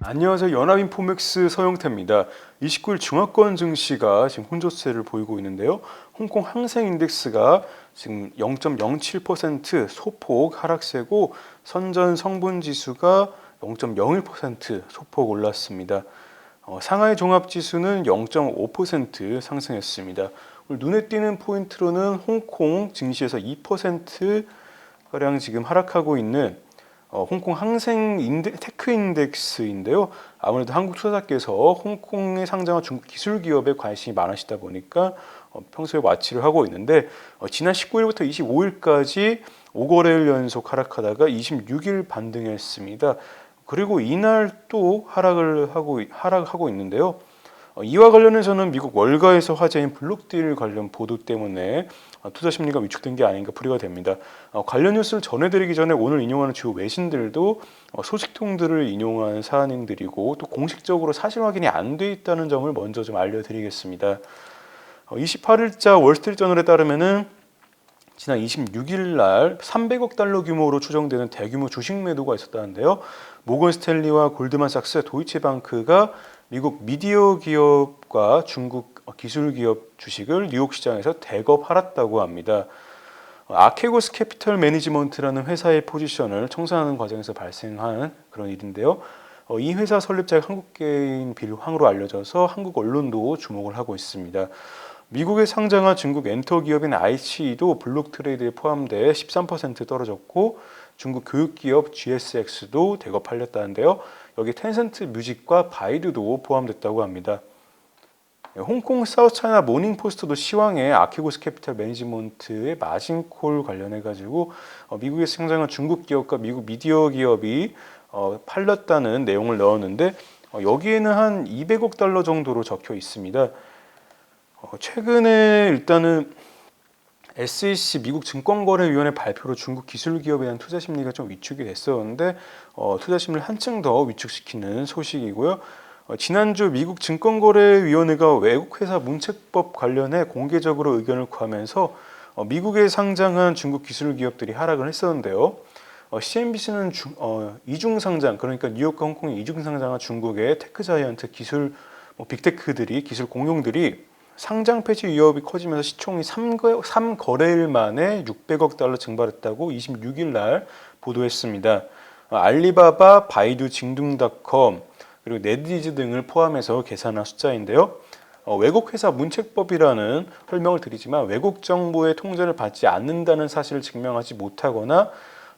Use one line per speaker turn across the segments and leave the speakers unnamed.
안녕하세요. 연합인포맥스 서영태입니다. 29일 중화권 증시가 지금 혼조세를 보이고 있는데요. 홍콩 항생인덱스가 지금 0.07% 소폭 하락세고 선전 성분지수가 0.01% 소폭 올랐습니다. 상하이 종합지수는 0.5% 상승했습니다. 오늘 눈에 띄는 포인트로는 홍콩 증시에서 2%가량 지금 하락하고 있는 홍콩 항생 테크 인덱스인데요. 아무래도 한국 투자자께서 홍콩에 상장한 중국 기술 기업에 관심이 많으시다 보니까 평소에 와치를 하고 있는데 지난 19일부터 25일까지 5거래일 연속 하락하다가 26일 반등했습니다. 그리고 이날 또 하락하고 있는데요. 이와 관련해서는 미국 월가에서 화제인 블록딜 관련 보도 때문에 투자 심리가 위축된 게 아닌가 풀이가 됩니다. 관련 뉴스를 전해드리기 전에 오늘 인용하는 주요 외신들도 소식통들을 인용한 사안들이고 또 공식적으로 사실 확인이 안 돼 있다는 점을 먼저 좀 알려드리겠습니다. 28일자 월스트리트저널에 따르면은 지난 26일 날 300억 달러 규모로 추정되는 대규모 주식 매도가 있었다는데요. 모건 스탠리와 골드만삭스, 도이치방크가 미국 미디어 기업과 중국 기술 기업 주식을 뉴욕 시장에서 대거 팔았다고 합니다. 아케고스 캐피털 매니지먼트라는 회사의 포지션을 청산하는 과정에서 발생한 그런 일인데요. 이 회사 설립자가 한국계인 빌 황으로 알려져서 한국 언론도 주목을 하고 있습니다. 미국에 상장한 중국 엔터 기업인 iQII도 블록 트레이드에 포함돼 13% 떨어졌고 중국 교육기업 GSX도 대거 팔렸다는데요. 여기 텐센트 뮤직과 바이두도 포함됐다고 합니다. 홍콩 사우스차이나 모닝포스트도 시황에 아케고스 캐피털 매니지먼트의 마진콜 관련해가지고 미국에 상장한 중국 기업과 미국 미디어 기업이 팔렸다는 내용을 넣었는데 여기에는 한 200억 달러 정도로 적혀 있습니다. 최근에 일단은 SEC 미국 증권거래위원회 발표로 중국 기술 기업에 대한 투자 심리가 좀 위축이 됐었는데 투자 심리를 한층 더 위축시키는 소식이고요. 지난주 미국 증권거래위원회가 외국 회사 문책법 관련해 공개적으로 의견을 구하면서 미국에 상장한 중국 기술 기업들이 하락을 했었는데요. CNBC는 이중 상장, 그러니까 뉴욕과 홍콩에 이중 상장한 중국의 테크 자이언트 기술 빅테크들이 기술 공룡들이 상장 폐지 위협이 커지면서 시총이 3거래일 만에 600억 달러 증발했다고 26일 날 보도했습니다. 알리바바, 바이두, 징둥닷컴 그리고 네디즈 등을 포함해서 계산한 숫자인데요. 외국 회사 문책법이라는 설명을 드리지만 외국 정부의 통제를 받지 않는다는 사실을 증명하지 못하거나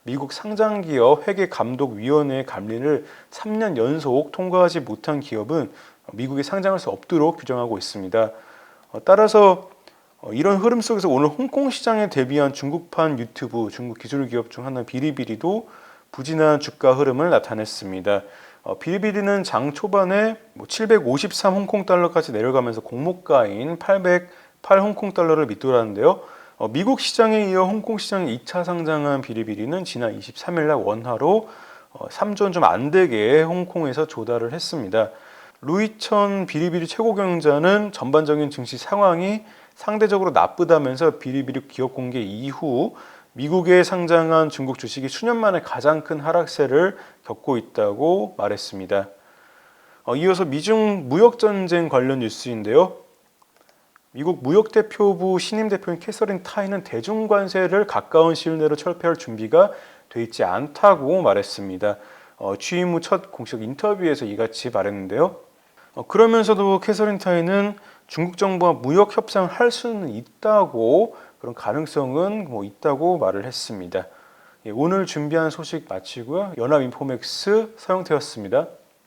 미국 상장기업 회계감독위원회의 감리를 3년 연속 통과하지 못한 기업은 미국에 상장할 수 없도록 규정하고 있습니다. 따라서 이런 흐름 속에서 오늘 홍콩 시장에 대비한 중국판 유튜브 중국 기술 기업 중 하나 비리비리도 부진한 주가 흐름을 나타냈습니다. 비리비리는 장 초반에 753 홍콩 달러까지 내려가면서 공모가인 808 홍콩 달러를 밑돌았는데요. 미국 시장에 이어 홍콩 시장에 2차 상장한 비리비리는 지난 23일 날 원화로 3조 좀 안 되게 홍콩에서 조달을 했습니다. 루이천 비리비리 최고 경영자는 전반적인 증시 상황이 상대적으로 나쁘다면서 비리비리 기업 공개 이후 미국에 상장한 중국 주식이 수년 만에 가장 큰 하락세를 겪고 있다고 말했습니다. 이어서 미중 무역전쟁 관련 뉴스인데요. 미국 무역대표부 신임 대표인 캐서린 타이는 대중관세를 가까운 시일 내로 철폐할 준비가 돼 있지 않다고 말했습니다. 취임 후 첫 공식 인터뷰에서 이같이 말했는데요. 그러면서도 캐서린 타이는 중국 정부와 무역 협상을 할 수는 있다고 그런 가능성은 있다고 말을 했습니다. 오늘 준비한 소식 마치고요. 연합인포맥스 서영태였습니다.